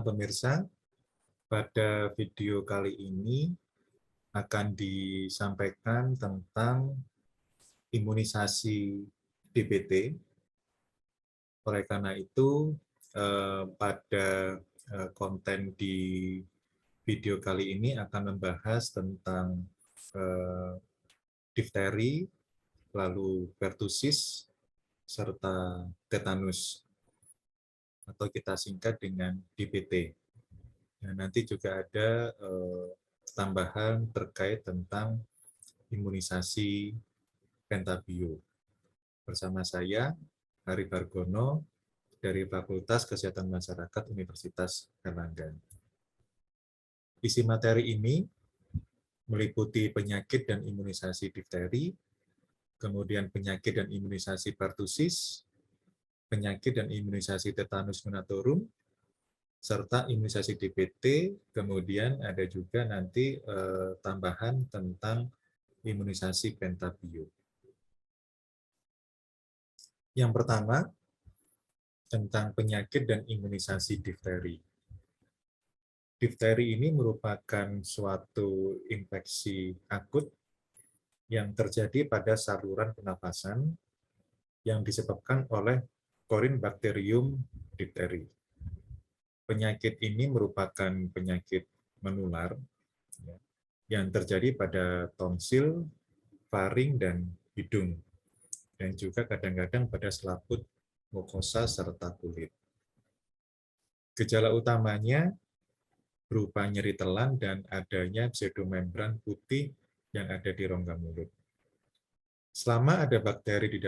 pemirsa, pada video kali ini akan disampaikan tentang imunisasi DBT. Oleh karena itu, pada konten di video kali ini akan membahas tentang difteri, lalu pertusis, serta tetanus, atau kita singkat dengan DBT. Dan nanti juga ada tambahan terkait tentang imunisasi pentabio. Bersama saya, Hari Bargono, dari Fakultas Kesehatan Masyarakat Universitas Erlangga. Isi materi ini meliputi penyakit dan imunisasi difteri, kemudian penyakit dan imunisasi pertusis, penyakit dan imunisasi tetanus neonatorium, serta imunisasi DBT, kemudian ada juga nanti tambahan tentang imunisasi pentabio. Yang pertama, tentang penyakit dan imunisasi difteri. Difteri ini merupakan suatu infeksi akut yang terjadi pada saluran pernapasan yang disebabkan oleh Corynebacterium diphtheri. Penyakit ini merupakan penyakit menular yang terjadi pada tonsil, faring, dan hidung, dan juga kadang-kadang pada selaput mukosa serta kulit. Gejala utamanya berupa nyeri telan dan adanya pseudomembran putih yang ada di rongga mulut. Selama ada bakteri di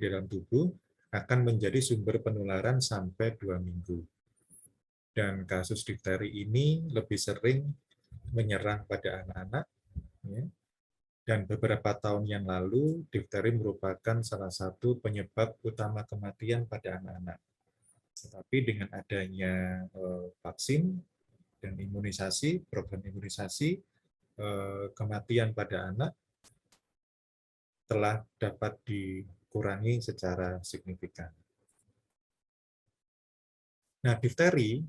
dalam tubuh, akan menjadi sumber penularan sampai 2 minggu. Dan kasus difteri ini lebih sering menyerang pada anak-anak, ya. Dan beberapa tahun yang lalu, difteri merupakan salah satu penyebab utama kematian pada anak-anak. Tetapi dengan adanya vaksin dan imunisasi, program imunisasi, kematian pada anak telah dapat dikurangi secara signifikan. Nah, difteri,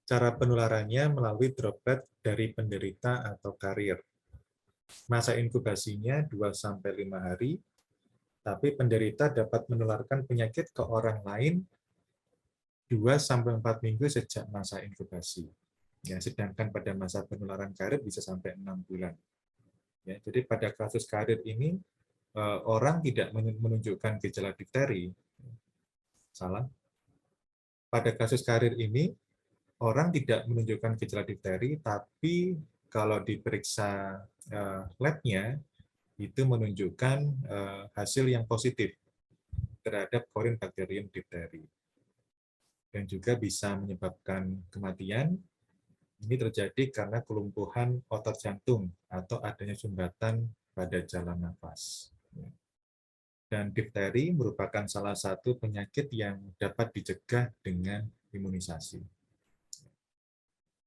cara penularannya melalui droplet dari penderita atau karier. Masa inkubasinya 2-5 hari, tapi penderita dapat menularkan penyakit ke orang lain 2-4 minggu sejak masa inkubasi. Ya, sedangkan pada masa penularan karier bisa sampai 6 bulan. Ya, jadi pada kasus karier ini, orang tidak menunjukkan gejala difteri. Salah. Pada kasus karier ini, orang tidak menunjukkan gejala difteri, tapi kalau diperiksa labnya, itu menunjukkan hasil yang positif terhadap Corynebacterium diphtheri. Dan juga bisa menyebabkan kematian. Ini terjadi karena kelumpuhan otot jantung atau adanya sumbatan pada jalan nafas. Dan difteri merupakan salah satu penyakit yang dapat dicegah dengan imunisasi.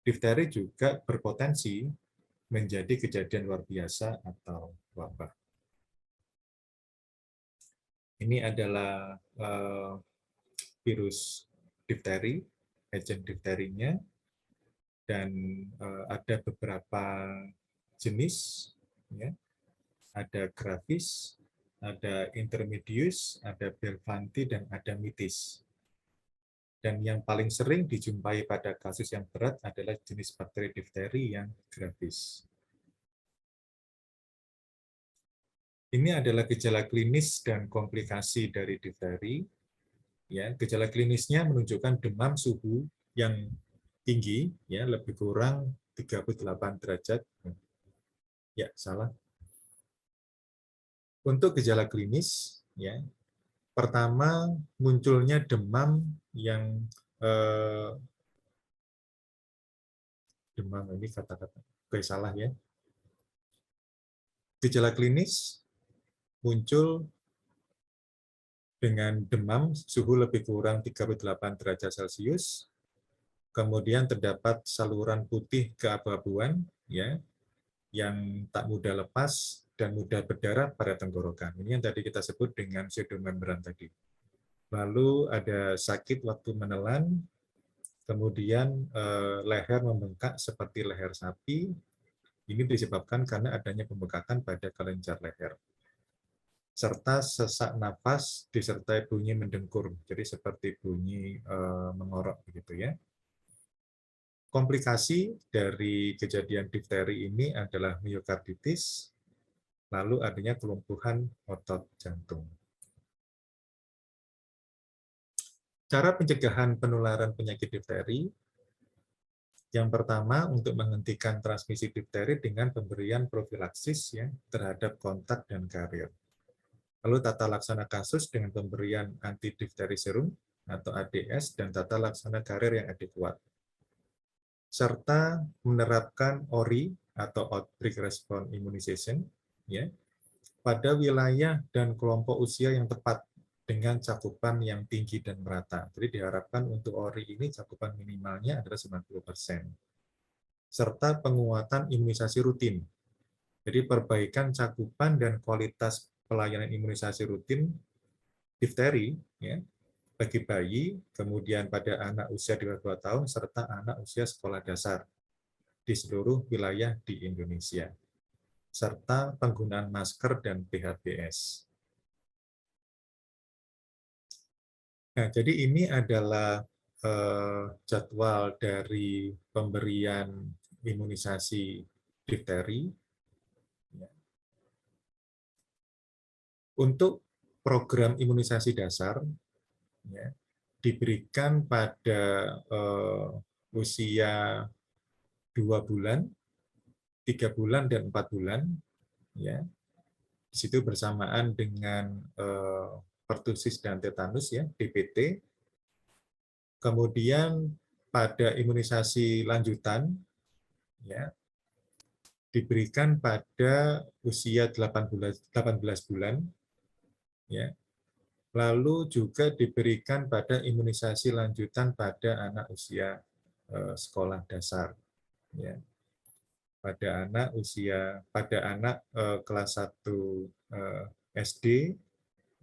Difteri juga berpotensi menjadi kejadian luar biasa atau wabah. Ini adalah virus difteri, agent difterinya, dan ada beberapa jenis, ya. Ada gravis, ada intermedius, ada belvanti, dan ada mitis. Dan yang paling sering dijumpai pada kasus yang berat adalah jenis bakteri difteri yang gravis. Ini adalah gejala klinis dan komplikasi dari difteri. Ya, gejala klinisnya menunjukkan demam suhu yang tinggi, ya, lebih kurang 38 derajat. Ya, salah. Untuk gejala klinis, ya, pertama munculnya demam yang demam ini kata-kata, oke, salah ya. Gejala klinis muncul dengan demam suhu lebih kurang 38 derajat Celcius, kemudian terdapat saluran putih keabu-abuan, ya, yang tak mudah lepas dan mudah berdarah pada tenggorokan. Ini yang tadi kita sebut dengan pseudomembran tadi. lalu ada sakit waktu menelan, kemudian leher membengkak seperti leher sapi. Ini disebabkan karena adanya pembengkakan pada kelenjar leher. Serta sesak napas disertai bunyi mendengkur, jadi seperti bunyi mengorok begitu ya. Komplikasi dari kejadian difteri ini adalah miokarditis, lalu adanya kelumpuhan otot jantung. Cara pencegahan penularan penyakit difteri, yang pertama untuk menghentikan transmisi difteri dengan pemberian profilaksis ya, terhadap kontak dan karir. Lalu tata laksana kasus dengan pemberian anti-difteri serum atau ADS dan tata laksana karir yang adekuat. Serta menerapkan ORI atau Outbreak Response Immunization ya, pada wilayah dan kelompok usia yang tepat dengan cakupan yang tinggi dan merata. Jadi diharapkan untuk ORI ini cakupan minimalnya adalah 90%. Serta penguatan imunisasi rutin. Jadi perbaikan cakupan dan kualitas pelayanan imunisasi rutin difteri ya, bagi bayi, kemudian pada anak usia di bawah 2 tahun, serta anak usia sekolah dasar di seluruh wilayah di Indonesia, serta penggunaan masker dan PHBS. Nah, jadi ini adalah jadwal dari pemberian imunisasi difteri. Untuk program imunisasi dasar, ya, diberikan pada usia 2 bulan, 3 bulan, dan 4 bulan. Ya. Di situ bersamaan dengan pertusis dan tetanus, ya, DPT. Kemudian pada imunisasi lanjutan, ya, diberikan pada usia 18 bulan, ya. Lalu juga diberikan pada imunisasi lanjutan pada anak usia sekolah dasar, ya. Pada anak kelas 1 SD,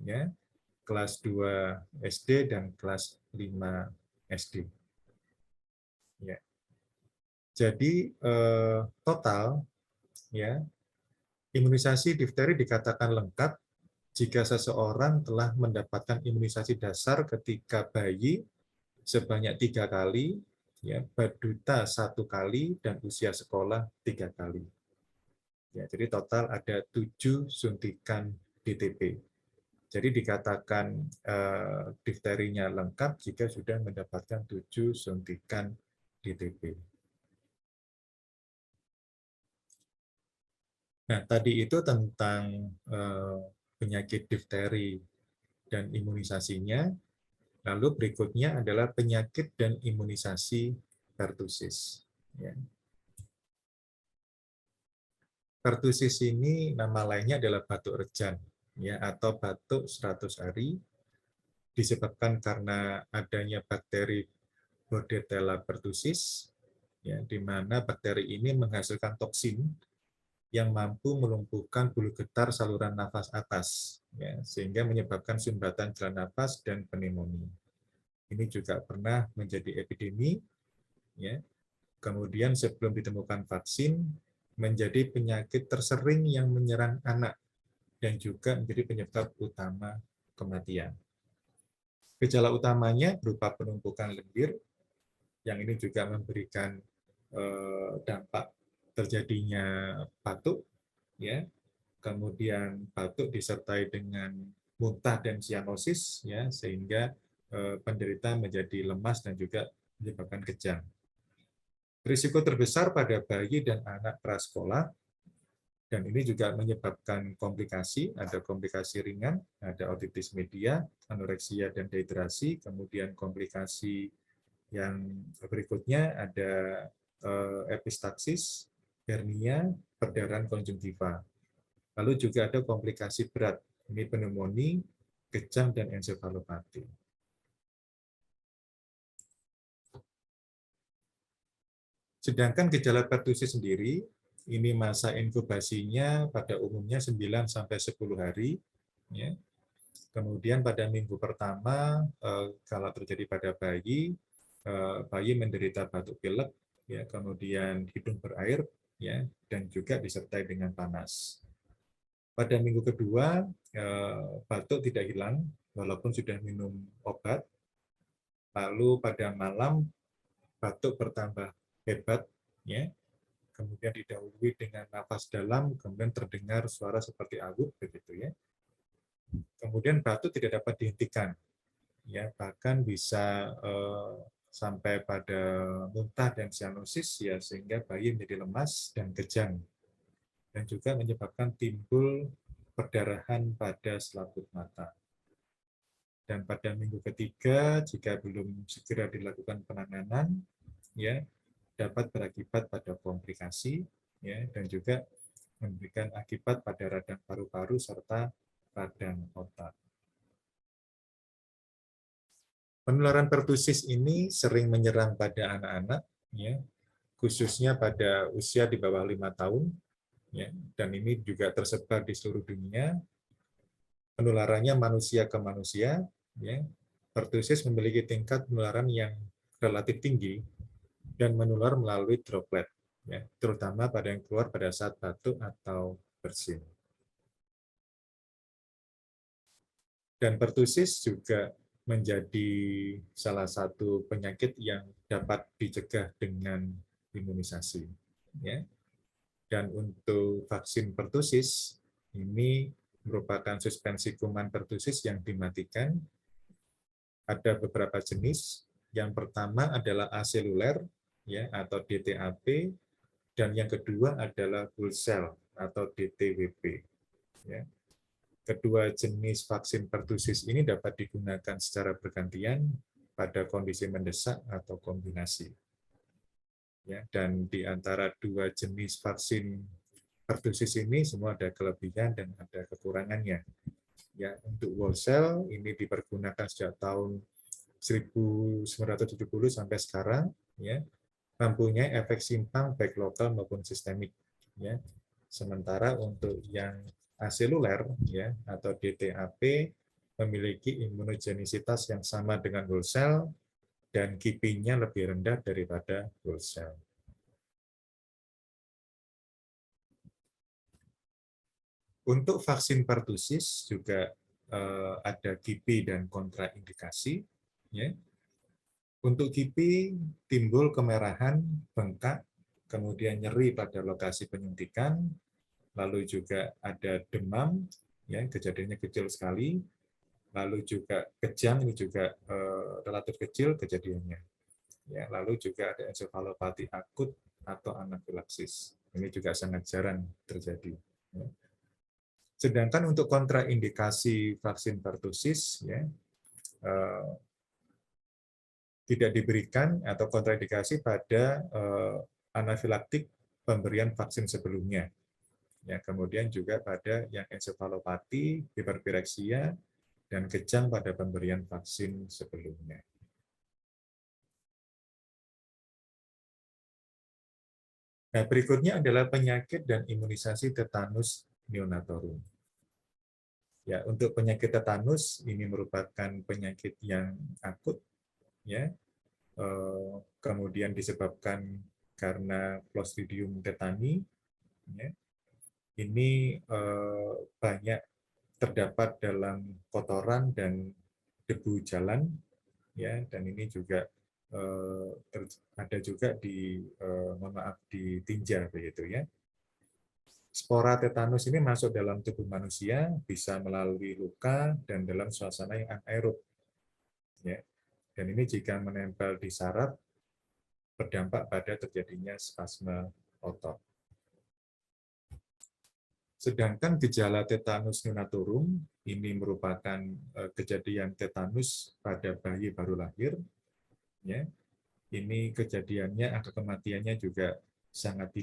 ya, kelas 2 SD dan kelas 5 SD. Ya. Jadi total ya, imunisasi difteri dikatakan lengkap jika seseorang telah mendapatkan imunisasi dasar ketika bayi sebanyak 3 kali, ya, balita 1 kali, dan usia sekolah 3 kali. Ya, jadi total ada 7 suntikan DTP. Jadi dikatakan difterinya lengkap jika sudah mendapatkan 7 suntikan DTP. Nah, tadi itu tentang penyakit difteri dan imunisasinya. Lalu berikutnya adalah penyakit dan imunisasi pertusis. Ya. Pertusis ini nama lainnya adalah batuk rejan, ya, atau batuk 100 hari, disebabkan karena adanya bakteri Bordetella pertussis, ya, di mana bakteri ini menghasilkan toksin yang mampu melumpuhkan bulu getar saluran nafas atas, ya, sehingga menyebabkan sumbatan jalan nafas dan pneumonia. Ini juga pernah menjadi epidemi, ya. Kemudian sebelum ditemukan vaksin, menjadi penyakit tersering yang menyerang anak dan juga menjadi penyebab utama kematian. Gejala utamanya berupa penumpukan lendir, yang ini juga memberikan dampak terjadinya batuk, ya. Kemudian batuk disertai dengan muntah dan sianosis, ya, sehingga penderita menjadi lemas dan juga menyebabkan kejang. Risiko terbesar pada bayi dan anak prasekolah, dan ini juga menyebabkan komplikasi, ada komplikasi ringan, ada otitis media, anoreksia dan dehidrasi, kemudian komplikasi yang berikutnya ada epistaksis, hernia, perdarahan konjungtiva. Lalu juga ada komplikasi berat, ini pneumonia, kejang, dan ensefalopati. Sedangkan gejala pertusis sendiri, ini masa inkubasinya pada umumnya 9-10 hari, ya. Kemudian pada minggu pertama, kalau terjadi pada bayi, bayi menderita batuk pilek, ya, kemudian hidung berair, ya, dan juga disertai dengan panas. Pada minggu kedua, batuk tidak hilang, walaupun sudah minum obat. Lalu pada malam, batuk bertambah hebat, ya, kemudian didahului dengan napas dalam, kemudian terdengar suara seperti awuk, begitu ya. Kemudian batuk tidak dapat dihentikan, ya, bahkan bisa sampai pada muntah dan sianosis, ya, sehingga bayi menjadi lemas dan kejang, dan juga menyebabkan timbul perdarahan pada selaput mata. Dan pada minggu ketiga, jika belum segera dilakukan penanganan, ya, dapat berakibat pada komplikasi, ya, dan juga memberikan akibat pada radang paru-paru serta radang otak. Penularan pertusis ini sering menyerang pada anak-anak, ya, khususnya pada usia di bawah 5 tahun, ya, dan ini juga tersebar di seluruh dunia. Penularannya manusia ke manusia, ya. Pertusis memiliki tingkat penularan yang relatif tinggi dan menular melalui droplet, ya, terutama pada yang keluar pada saat batuk atau bersin. Dan pertusis juga menjadi salah satu penyakit yang dapat dicegah dengan imunisasi. Ya. Dan untuk vaksin pertusis, ini merupakan suspensi kuman pertusis yang dimatikan. Ada beberapa jenis. Yang pertama adalah aseluler, ya, atau DTaP, dan yang kedua adalah Bullsel atau DTWP. Ya. Kedua jenis vaksin pertusis ini dapat digunakan secara bergantian pada kondisi mendesak atau kombinasi. Ya, dan di antara dua jenis vaksin pertusis ini semua ada kelebihan dan ada kekurangannya. Ya, untuk Bullsel ini dipergunakan sejak tahun 1970 sampai sekarang, ya, mempunyai efek simpang baik lokal maupun sistemik, ya. Sementara untuk yang aseluler, ya, atau DTaP memiliki imunogenisitas yang sama dengan Bullsel dan KIPI-nya lebih rendah daripada Bullsel. Untuk vaksin pertusis juga ada KIPI dan kontraindikasi, ya. Untuk KIPI timbul kemerahan, bengkak, kemudian nyeri pada lokasi penyuntikan, lalu juga ada demam, ya, kejadiannya kecil sekali, lalu juga kejang, ini juga relatif kecil kejadiannya. Ya, lalu juga ada ensefalopati akut atau anafilaksis. Ini juga sangat jarang terjadi. Ya. Sedangkan untuk kontraindikasi vaksin pertusis, ya, tidak diberikan atau kontraindikasi pada anafilaktik pemberian vaksin sebelumnya. Ya, kemudian juga pada yang ensefalopati, hiperpireksia, dan kejang pada pemberian vaksin sebelumnya. Nah, berikutnya adalah penyakit dan imunisasi tetanus neonatorum. Ya, untuk penyakit tetanus ini merupakan penyakit yang akut, ya, kemudian disebabkan karena Clostridium tetani, ya. Ini banyak terdapat dalam kotoran dan debu jalan, ya, dan ini juga ada juga di mohon maaf di tinja begitu ya. Spora tetanus ini masuk dalam tubuh manusia bisa melalui luka dan dalam suasana yang anaerob, ya. Dan ini jika menempel di saraf berdampak pada terjadinya spasme otot. Sedangkan gejala tetanus neonatorum ini merupakan kejadian tetanus pada bayi baru lahir, ya. Ini kejadiannya, angka kematiannya juga sangat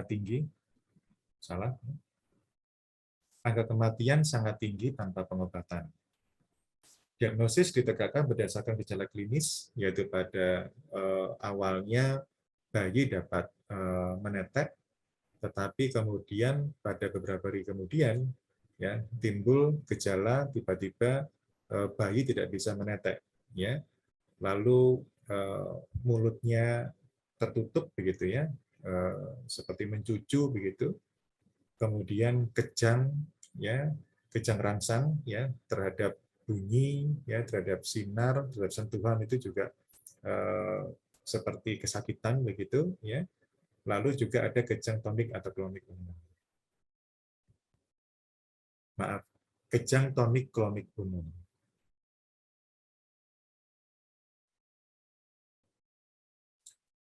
tinggi. Salah. Angka kematian sangat tinggi tanpa pengobatan. Diagnosis ditegakkan berdasarkan gejala klinis, yaitu pada awalnya bayi dapat menetek, tetapi kemudian pada beberapa hari kemudian ya, timbul gejala tiba-tiba bayi tidak bisa menetek, ya, lalu mulutnya tertutup begitu ya, seperti mencucu begitu, kemudian kejang, ya, kejang rangsang ya terhadap bunyi, ya, terhadap sinar, terhadap sentuhan itu juga seperti kesakitan begitu, ya. Lalu juga ada kejang tonik atau klonik umum. Maaf, kejang tonik klonik umum.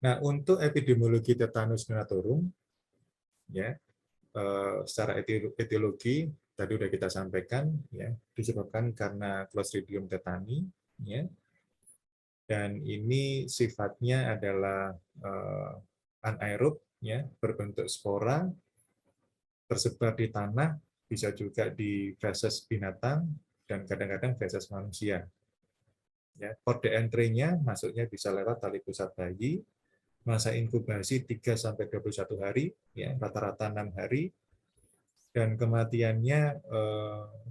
Nah, untuk epidemiologi tetanus neonatorium, ya, secara etiologi tadi sudah kita sampaikan, ya, disebabkan karena Clostridium tetani, ya, dan ini sifatnya adalah anaerob, ya, berbentuk spora, tersebar di tanah, bisa juga di feses binatang, dan kadang-kadang feses manusia. Ya, kode entry-nya masuknya bisa lewat tali pusat bayi, masa inkubasi 3-21 hari, ya, rata-rata 6 hari, dan kematiannya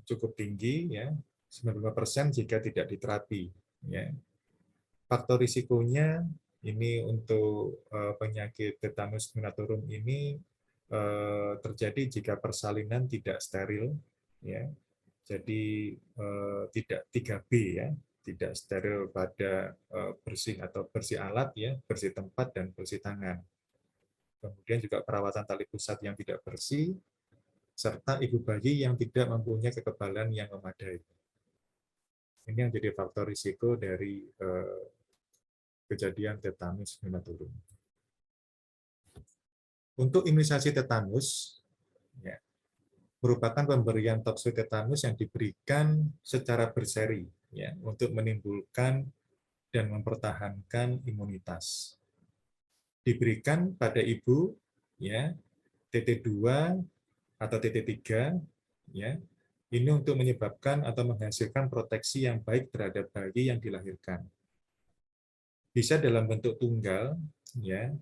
cukup tinggi, ya, 95% jika tidak diterapi. Ya. Faktor risikonya ini untuk penyakit tetanus neonatorium ini terjadi jika persalinan tidak steril, ya. Jadi tidak 3B, ya, tidak steril pada bersih atau bersih alat, ya, bersih tempat dan bersih tangan. Kemudian juga perawatan tali pusat yang tidak bersih, serta ibu bayi yang tidak mempunyai kekebalan yang memadai. Ini yang jadi faktor risiko dari kejadian tetanus neonatorium. Untuk imunisasi tetanus, ya, merupakan pemberian toksid tetanus yang diberikan secara berseri, ya, untuk menimbulkan dan mempertahankan imunitas. Diberikan pada ibu, ya, TT2 atau TT3, ya, ini untuk menyebabkan atau menghasilkan proteksi yang baik terhadap bayi yang dilahirkan. Bisa dalam bentuk tunggal, ya,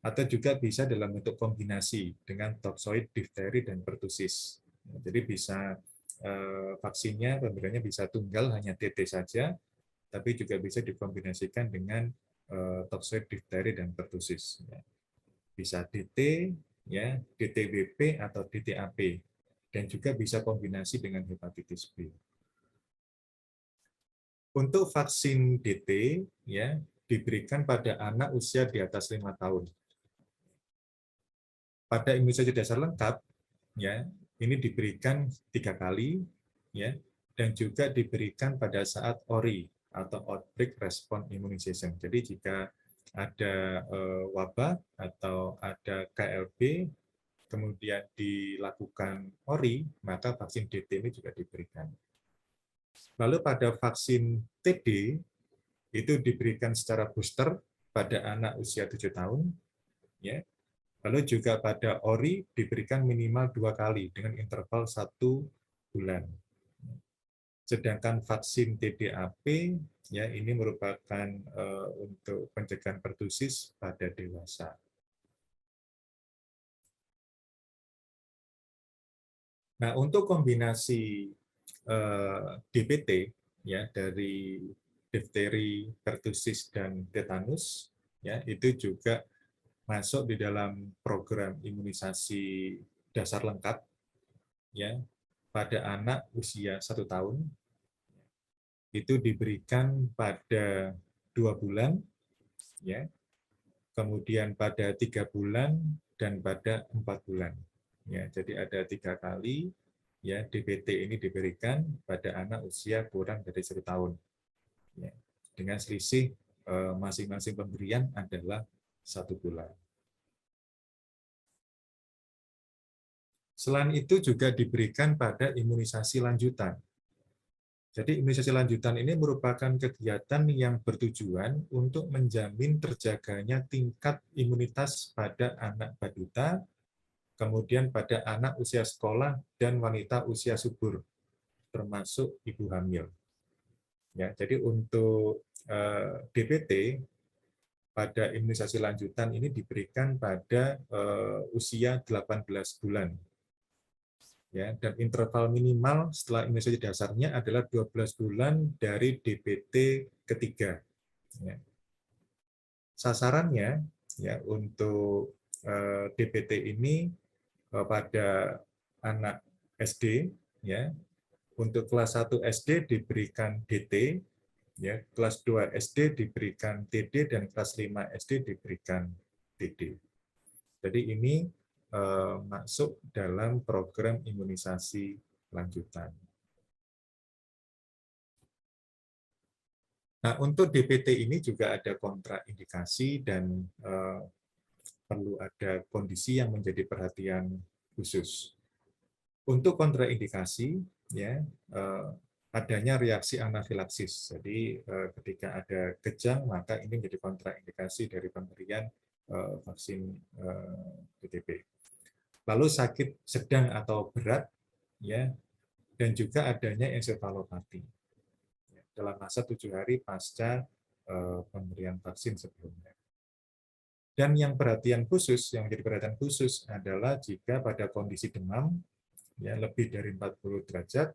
atau juga bisa dalam bentuk kombinasi dengan toksoid, difteri, dan pertusis. Jadi bisa vaksinnya pemberiannya bisa tunggal hanya TT saja, tapi juga bisa dikombinasikan dengan toksoid, difteri, dan pertusis. Bisa DT, ya, DTWP atau DTAP, dan juga bisa kombinasi dengan hepatitis B. Untuk vaksin DT, ya, diberikan pada anak usia di atas 5 tahun. Pada imunisasi dasar lengkap, ya, ini diberikan 3 kali, ya, dan juga diberikan pada saat ORI atau outbreak response immunization. Jadi jika ada wabah atau ada KLB, kemudian dilakukan ORI, maka vaksin DT ini juga diberikan. Lalu pada vaksin TD, itu diberikan secara booster pada anak usia 7 tahun, ya. Lalu juga pada ORI diberikan minimal 2 kali dengan interval 1 bulan. Sedangkan vaksin TDAP, ya, ini merupakan untuk pencegahan pertusis pada dewasa. Nah, untuk kombinasi DPT, ya, dari difteri, pertusis, dan tetanus, ya, itu juga masuk di dalam program imunisasi dasar lengkap, ya, pada anak usia 1 tahun. Itu diberikan pada 2 bulan, ya, kemudian pada 3 bulan, dan pada 4 bulan. Ya, jadi ada 3 kali, ya, DPT ini diberikan pada anak usia kurang dari 1 tahun. Ya, dengan selisih masing-masing pemberian adalah 1 bulan. Selain itu juga diberikan pada imunisasi lanjutan. Jadi imunisasi lanjutan ini merupakan kegiatan yang bertujuan untuk menjamin terjaganya tingkat imunitas pada anak balita, kemudian pada anak usia sekolah dan wanita usia subur, termasuk ibu hamil. Ya, jadi untuk DPT pada imunisasi lanjutan ini diberikan pada usia 18 bulan. ya, dan interval minimal setelah imunisasi dasarnya adalah 12 bulan dari DPT ketiga. Ya. Sasarannya ya untuk DPT ini pada anak SD, ya, untuk kelas 1 SD diberikan DT, ya, kelas 2 SD diberikan TD, dan kelas 5 SD diberikan TD. Jadi ini masuk dalam program imunisasi lanjutan. Nah, untuk DPT ini juga ada kontraindikasi dan perlu ada kondisi yang menjadi perhatian khusus. Untuk kontraindikasi, ya, adanya reaksi anafilaksis. Jadi ketika ada kejang, maka ini menjadi kontraindikasi dari pemberian vaksin DTP. Lalu sakit sedang atau berat, ya, dan juga adanya ensefalopati dalam masa 7 hari pasca pemberian vaksin sebelumnya. Dan yang perhatian khusus, yang menjadi perhatian khusus adalah jika pada kondisi demam, ya, lebih dari 40 derajat,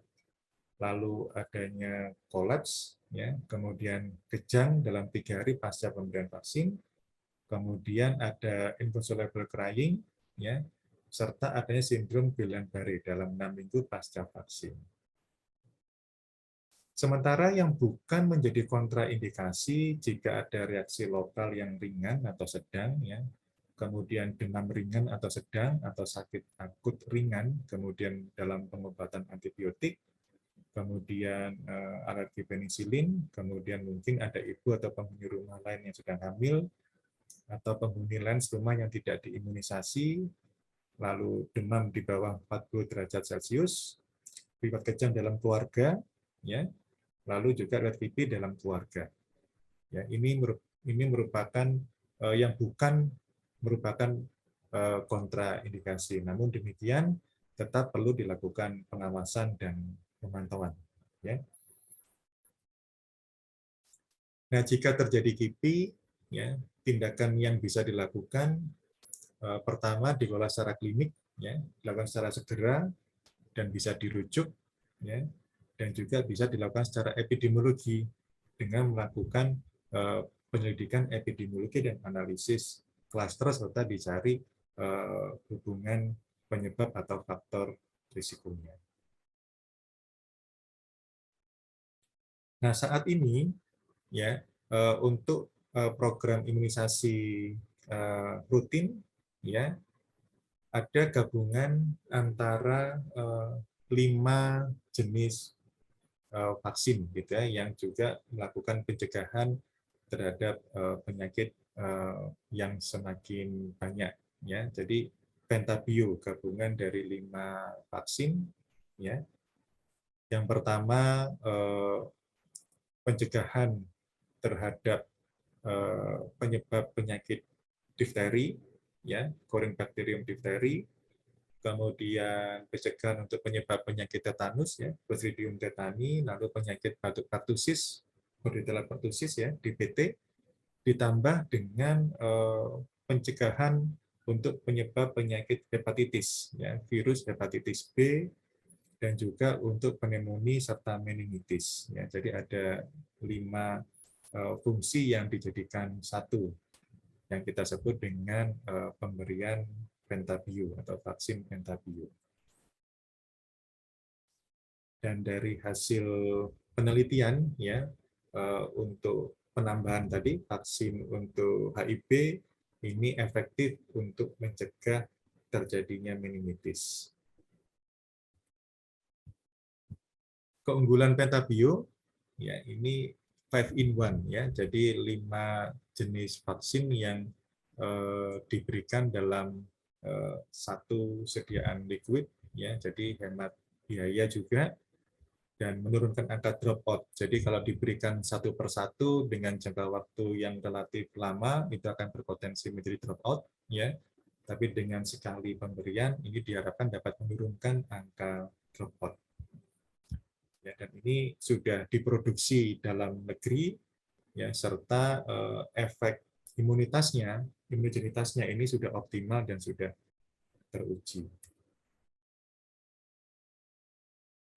lalu adanya kolaps, ya, kemudian kejang dalam 3 hari pasca pemberian vaksin, kemudian ada inconsolable crying, ya, serta adanya sindrom Guillain-Barré dalam 6 minggu pasca vaksin. Sementara yang bukan menjadi kontraindikasi jika ada reaksi lokal yang ringan atau sedang, ya, kemudian demam ringan atau sedang, atau sakit akut ringan, kemudian dalam pengobatan antibiotik, kemudian alergi penisilin, kemudian mungkin ada ibu atau penghuni rumah lain yang sedang hamil, atau penghuni lain rumah yang tidak diimunisasi, lalu demam di bawah 40 derajat Celcius, riwayat kejang dalam keluarga, ya, lalu juga riwayat TB dalam keluarga. Ya, ini merupakan yang bukan merupakan kontraindikasi. Namun demikian tetap perlu dilakukan pengawasan dan pemantauan. Ya. Nah, jika terjadi KIPI, ya, tindakan yang bisa dilakukan pertama diolah secara klinik, ya, dilakukan secara segera dan bisa dirujuk, ya, dan juga bisa dilakukan secara epidemiologi dengan melakukan penyelidikan epidemiologi dan analisis klaster serta dicari hubungan penyebab atau faktor risikonya. Nah, saat ini, ya, untuk program imunisasi rutin, ya, ada gabungan antara 5 jenis vaksin, gitu ya, yang juga melakukan pencegahan terhadap penyakit yang semakin banyak, ya. Jadi Pentabio gabungan dari 5 vaksin, ya. Yang pertama pencegahan terhadap penyebab penyakit difteri, ya, Corynebacterium diphtheri, kemudian pencegahan untuk penyebab penyakit tetanus, ya, Clostridium tetani, lalu penyakit batuk pertusis, Bordetella pertusis, ya, DBT, ditambah dengan pencegahan untuk penyebab penyakit hepatitis, ya, virus hepatitis B, dan juga untuk pneumonia serta meningitis. Ya, jadi ada 5 fungsi yang dijadikan satu, yang kita sebut dengan pemberian Pentabio atau vaksin Pentabio. Dan dari hasil penelitian, ya, untuk penambahan tadi vaksin untuk HIV ini efektif untuk mencegah terjadinya meningitis. Keunggulan Pentabio, ya, ini 5 in 1, ya, jadi 5 jenis vaksin yang diberikan dalam satu sediaan liquid, ya, jadi hemat biaya juga dan menurunkan angka dropout. Jadi kalau diberikan satu persatu dengan jangka waktu yang relatif lama itu akan berpotensi menjadi dropout, ya. Tapi dengan sekali pemberian ini diharapkan dapat menurunkan angka dropout. Ya, dan ini sudah diproduksi dalam negeri, ya, serta efek imunogenitasnya ini sudah optimal dan sudah teruji.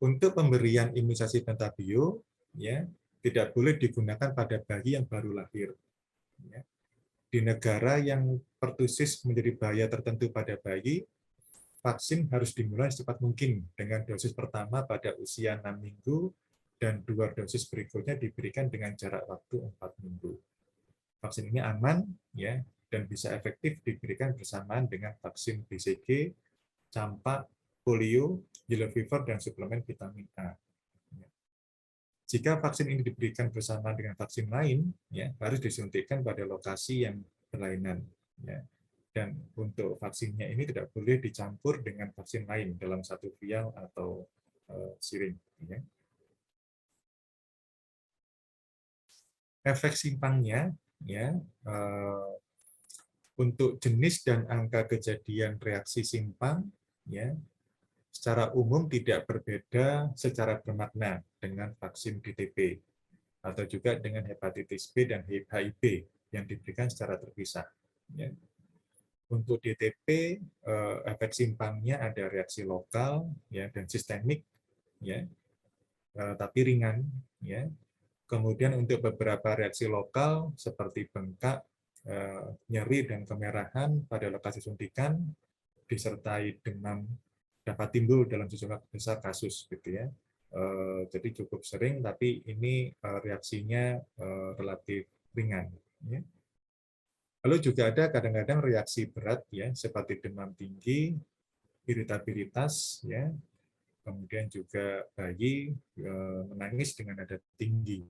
Untuk pemberian imunisasi pentabio, ya, tidak boleh digunakan pada bayi yang baru lahir. Ya. Di negara yang pertusis menjadi bahaya tertentu pada bayi, vaksin harus dimulai secepat mungkin dengan dosis pertama pada usia 6 minggu dan 2 dosis berikutnya diberikan dengan jarak waktu 4 minggu. Vaksin ini aman, ya, dan bisa efektif diberikan bersamaan dengan vaksin BCG, campak, polio, yellow fever, dan suplemen vitamin A. Jika vaksin ini diberikan bersama dengan vaksin lain, ya, harus disuntikkan pada lokasi yang berlainan. Ya. Dan untuk vaksinnya ini tidak boleh dicampur dengan vaksin lain dalam satu vial atau siring. Ya. Efek simpangnya, ya, untuk jenis dan angka kejadian reaksi simpang, ya, secara umum tidak berbeda secara bermakna dengan vaksin DTP atau juga dengan hepatitis B dan HIV yang diberikan secara terpisah. Ya. Untuk DTP, efek simpangnya ada reaksi lokal, ya, dan sistemik, ya, tapi ringan. Ya. Kemudian untuk beberapa reaksi lokal seperti bengkak, nyeri dan kemerahan pada lokasi suntikan, disertai demam dapat timbul dalam sejumlah besar kasus, gitu ya. Jadi cukup sering, tapi ini reaksinya relatif ringan. Ya. Lalu juga ada kadang-kadang reaksi berat, ya, seperti demam tinggi, iritabilitas, ya, kemudian juga bayi menangis dengan nada tinggi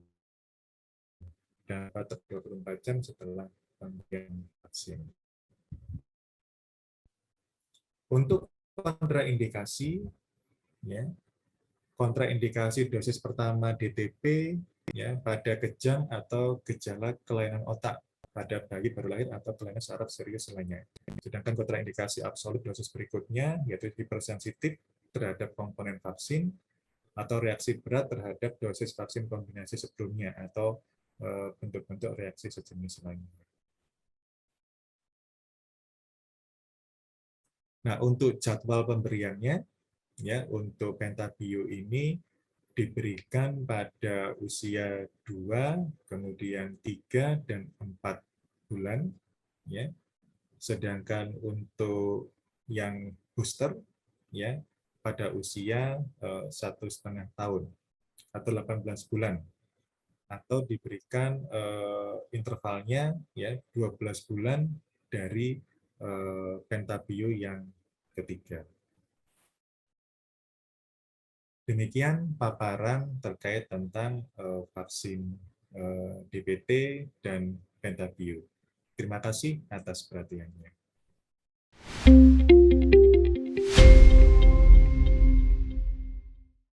dan 24 jam setelah pemberian vaksin. Untuk kontraindikasi, ya, kontraindikasi dosis pertama DTP, ya, pada kejang atau gejala kelainan otak pada bayi baru lahir atau kelainan saraf serius lainnya. Sedangkan kontraindikasi absolut dosis berikutnya yaitu hipersensitif terhadap komponen vaksin atau reaksi berat terhadap dosis vaksin kombinasi sebelumnya atau bentuk-bentuk reaksi sejenis lainnya. Nah, untuk jadwal pemberiannya, ya, untuk pentabio ini diberikan pada usia 2, kemudian 3 dan 4 bulan, ya. Sedangkan untuk yang booster, ya, pada usia 1,5 tahun atau 18 bulan, atau diberikan intervalnya, ya, 12 bulan dari pentabio yang ketiga. Demikian paparan terkait tentang vaksin DPT dan pentabio. Terima kasih atas perhatiannya.